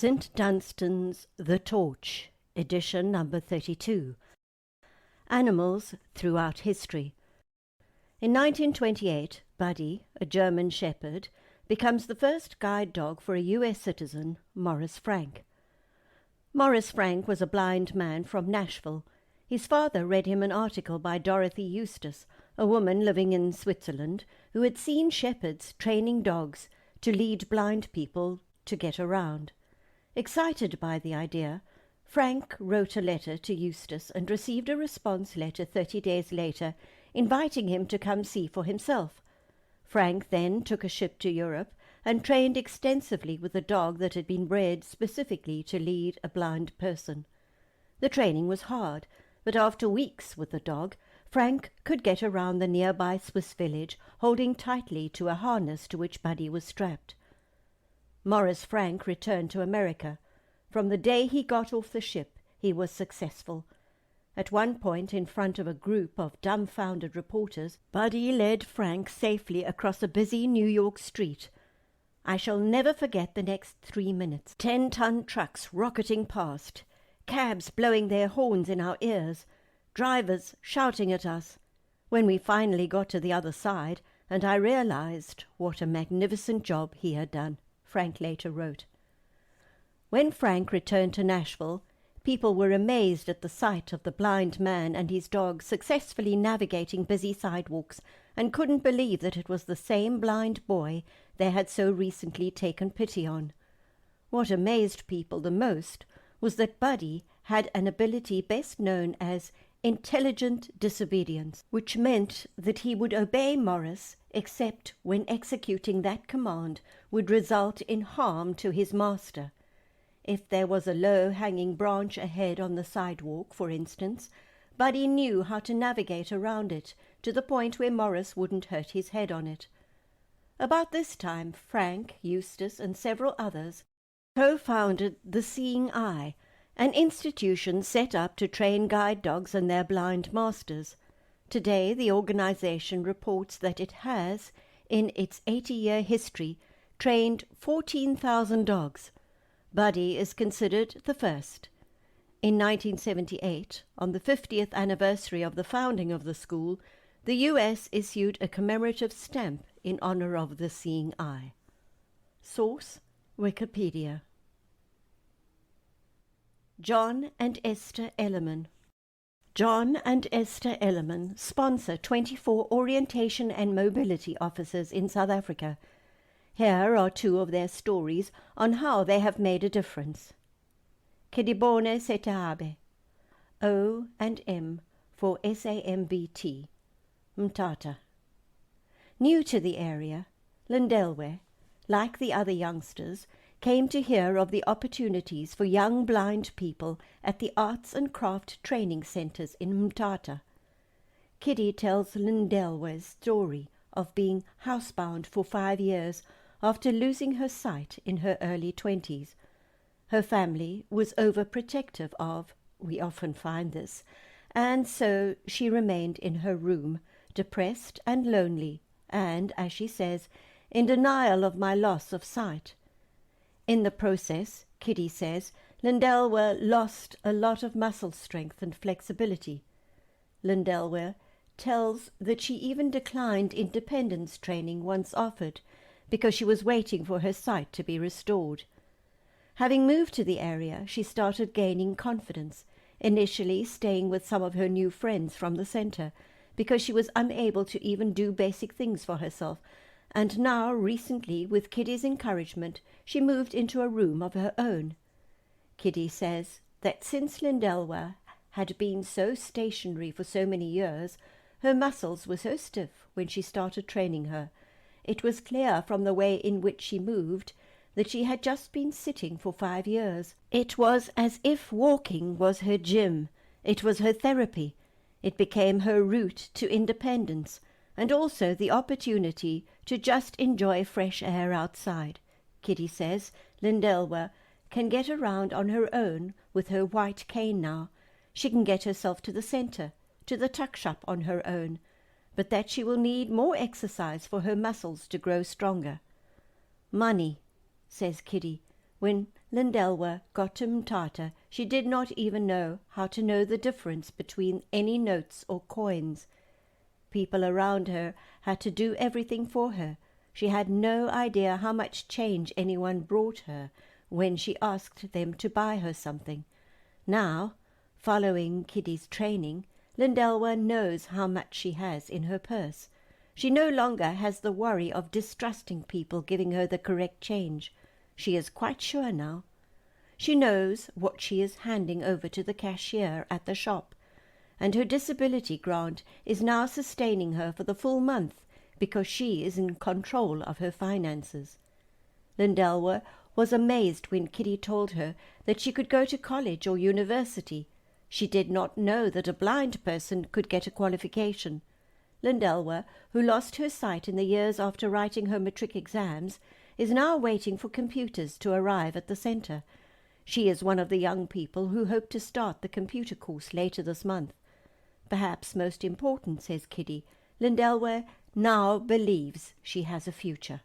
St Dunstan's The Torch, edition number 32. Animals throughout history. In 1928, Buddy, a German shepherd, becomes the first guide dog for a US citizen, Morris Frank. Morris Frank was a blind man from Nashville. His father read him an article by Dorothy Eustace, a woman living in Switzerland, who had seen shepherds training dogs to lead blind people to get around. Excited by the idea, Frank wrote a letter to Eustace and received a response letter 30 days later inviting him to come see for himself. Frank then took a ship to Europe and trained extensively with a dog that had been bred specifically to lead a blind person. The training was hard, but after weeks with the dog, Frank could get around the nearby Swiss village, holding tightly to a harness to which Buddy was strapped. Morris Frank returned to America. From the day he got off the ship, he was successful. At one point, in front of a group of dumbfounded reporters, Buddy led Frank safely across a busy New York street. I shall never forget the next 3 minutes. 10-ton trucks rocketing past, cabs blowing their horns in our ears, drivers shouting at us. When we finally got to the other side, and I realized what a magnificent job he had done, Frank later wrote. When Frank returned to Nashville, people were amazed at the sight of the blind man and his dog successfully navigating busy sidewalks and couldn't believe that it was the same blind boy they had so recently taken pity on. What amazed people the most was that Buddy had an ability best known as intelligent disobedience, which meant that he would obey Morris except when executing that command would result in harm to his master. If there was a low-hanging branch ahead on the sidewalk, for instance, Buddy knew how to navigate around it to the point where Morris wouldn't hurt his head on it. About this time, Frank, Eustace, and several others co-founded the Seeing Eye, an institution set up to train guide dogs and their blind masters. Today, the organization reports that it has, in its 80-year history, trained 14,000 dogs. Buddy is considered the first. In 1978, on the 50th anniversary of the founding of the school, the U.S. issued a commemorative stamp in honor of the Seeing Eye. Source: Wikipedia. John and Esther Ellerman. John and Esther Ellerman sponsor 24 orientation and mobility officers in South Africa. Here are 2 of their stories on how they have made a difference. Kedibone Setabe, O and M for SAMBT, Mthatha. New to the area, Lindelwe, like the other youngsters, came to hear of the opportunities for young blind people at the Arts and Craft Training Centres in Mthatha. Kitty tells Lindelwe's story of being housebound for 5 years after losing her sight in her early 20s. Her family was overprotective of, we often find this, and so she remained in her room, depressed and lonely, and, as she says, in denial of my loss of sight. In the process, Kitty says, Lindelwe lost a lot of muscle strength and flexibility. Lindelwe tells that she even declined independence training once offered because she was waiting for her sight to be restored. Having moved to the area, she started gaining confidence, initially staying with some of her new friends from the centre, because she was unable to even do basic things for herself, and now, recently, with Kitty's encouragement, she moved into a room of her own. Kitty says that since Lindelwe had been so stationary for so many years, her muscles were so stiff when she started training her. It was clear from the way in which she moved that she had just been sitting for 5 years. It was as if walking was her gym. It was her therapy. It became her route to independence, and also the opportunity to just enjoy fresh air outside. Kitty says Lindelwe can get around on her own with her white cane now. She can get herself to the centre, to the tuck shop on her own, but that she will need more exercise for her muscles to grow stronger. Money, says Kitty, when Lindelwa got to Mthatha, she did not even know how to know the difference between any notes or coins. People around her had to do everything for her. She had no idea how much change anyone brought her when she asked them to buy her something. Now, following Kitty's training, Lindelwa knows how much she has in her purse. She no longer has the worry of distrusting people giving her the correct change. She is quite sure now. She knows what she is handing over to the cashier at the shop, and her disability grant is now sustaining her for the full month because she is in control of her finances. Lindelwa was amazed when Kitty told her that she could go to college or university. She did not know that a blind person could get a qualification. Lindelwa, who lost her sight in the years after writing her matric exams, is now waiting for computers to arrive at the centre. She is one of the young people who hope to start the computer course later this month. Perhaps most important, says Kitty, Lindelwa now believes she has a future.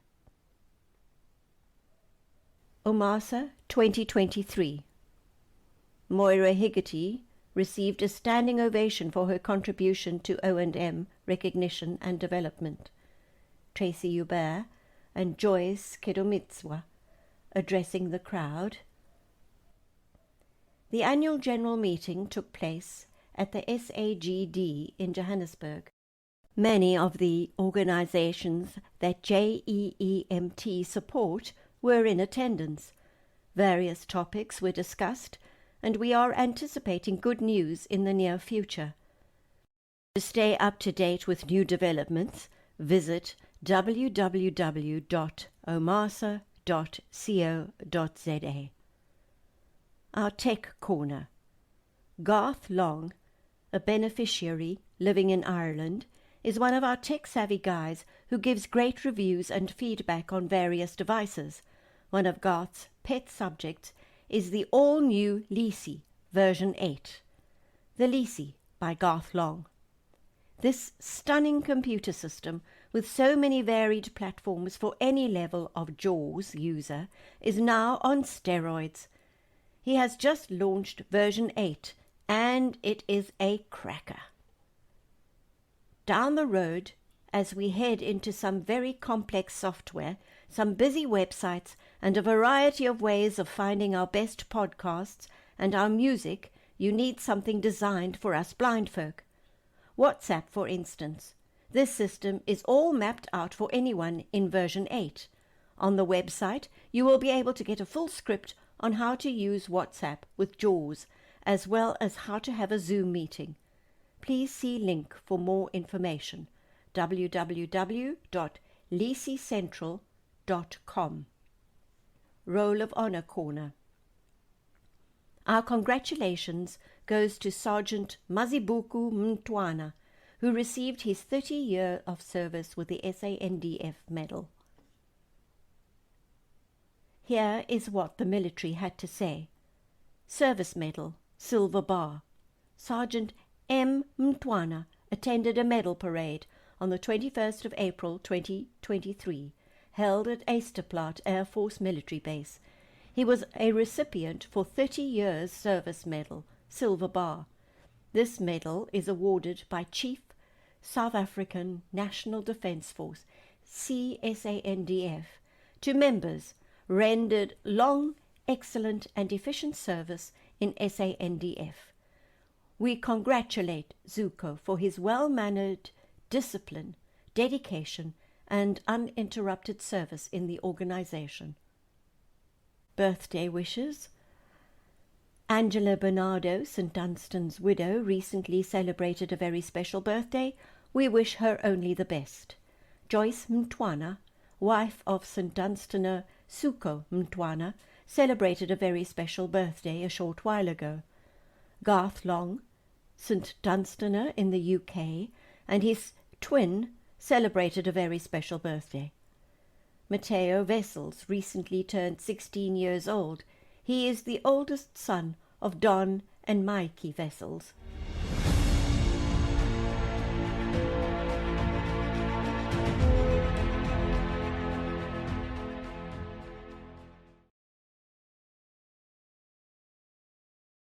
Omasa 2023. Moira Hegarty received a standing ovation for her contribution to O&M recognition and development. Tracy Hubert and Joyce Kedomitswa addressing the crowd. The annual general meeting took place at the SAGD in Johannesburg. Many of the organizations that JEEMT support were in attendance. Various topics were discussed, and we are anticipating good news in the near future. To stay up to date with new developments, visit www.omasa.co.za. Our Tech Corner. Garth Long, a beneficiary living in Ireland, is one of our tech-savvy guys who gives great reviews and feedback on various devices. One of Garth's pet subjects is the all-new Lisi version 8. The Lisi by Garth Long. This stunning computer system, with so many varied platforms for any level of JAWS user, is now on steroids. He has just launched version 8, and it is a cracker. Down the road, as we head into some very complex software, some busy websites, and a variety of ways of finding our best podcasts and our music, you need something designed for us blind folk. WhatsApp, for instance. This system is all mapped out for anyone in version 8. On the website, you will be able to get a full script on how to use WhatsApp with JAWS, as well as how to have a Zoom meeting. Please see link for more information, www.lisicentral.com. Roll of Honor Corner. Our congratulations goes to Sergeant Mazibuku Mtwana, who received his 30-year of service with the SANDF Medal. Here is what the military had to say. Service Medal, Silver Bar. Sergeant M. Mtwana attended a medal parade on the 21st of April 2023, held at Eysterplaat Air Force Military Base. He was a recipient for 30 years Service Medal, Silver Bar. This medal is awarded by Chief South African National Defence Force, CSANDF, to members rendered long, excellent and efficient service in SANDF. We congratulate Zuko for his well-mannered discipline, dedication and uninterrupted service in the organization. Birthday wishes. Angela Bernardo, St. Dunstan's widow, recently celebrated a very special birthday. We wish her only the best. Joyce Mtwana, wife of St. Dunstaner Suko Mtwana, celebrated a very special birthday a short while ago. Garth Long, St. Dunstaner in the UK, and his twin celebrated a very special birthday. Matteo Wessels recently turned 16 years old. He is the oldest son of Don and Mikey Wessels.